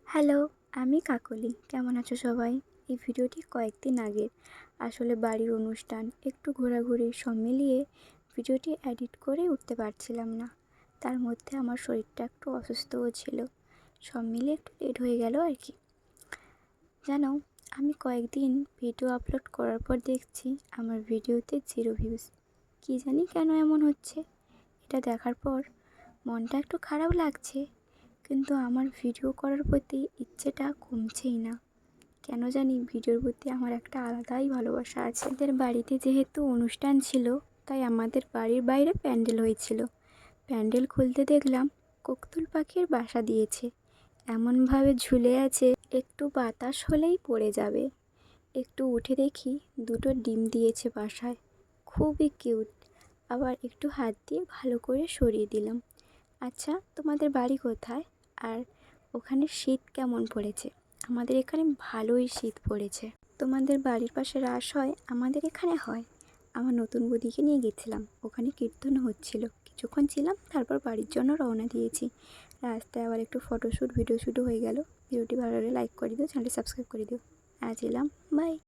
Hello, আমি কাকলি। কেমন আছো সবাই? এই ভিডিওটি কয়েকদিন আগের। আসলে বাড়ির অনুষ্ঠান, একটু ঘোরাঘুরি সব মিলিয়ে ভিডিওটি এডিট করে উঠতে পারছিলাম না। তার মধ্যে আমার শরীরটা একটু অসুস্থও ছিল। সব মিলিয়ে একটু লেট হয়ে গেল আর কি। জানো, আমি কয়েকদিন ভিডিও আপলোড করার পর দেখছি আমার ভিডিওতে 0 ভিউজ। কী জানি কেন এমন হচ্ছে? এটা দেখার পর মনটা একটু খারাপ লাগছে, কিন্তু আমার ভিডিও করার প্রতি ইচ্ছেটা কমছেই না। কেন জানি ভিডিওর প্রতি আমার একটা আলাদাই ভালোবাসা আছে। আমাদের বাড়িতে যেহেতু অনুষ্ঠান ছিল, তাই আমাদের বাড়ির বাইরে প্যান্ডেল হয়েছিল। প্যান্ডেল খুলতে দেখলাম কোকিল পাখির বাসা দিয়েছে, এমনভাবে ঝুলে আছে একটু বাতাস হলেই পড়ে যাবে। একটু উঠে দেখি দুটো ডিম দিয়েছে বাসায়, খুবই কিউট। আবার একটু হাত দিয়ে ভালো করে সরিয়ে দিলাম। আচ্ছা, তোমাদের বাড়ি কোথায়? আর ওখানে শীত কেমন পড়েছে? আমাদের এখানে ভালোই শীত পড়েছে। তোমাদের বাড়ির পাশে রাস হয়? আমাদের এখানে হয়। আমার নতুন বৌদিকে নিয়ে গেছিলাম, ওখানে কীর্তন হচ্ছিল, কিছুক্ষণ ছিলাম, তারপর বাড়ির জন্য রওনা দিয়েছি। রাস্তায় আবার একটু ফটোশ্যুট ভিডিও শ্যুটও হয়ে গেল। ভিডিওটি ভালো লাগলে লাইক করে দিও, চ্যানেলটি সাবস্ক্রাইব করে দিও। আজ এলাম, বাই।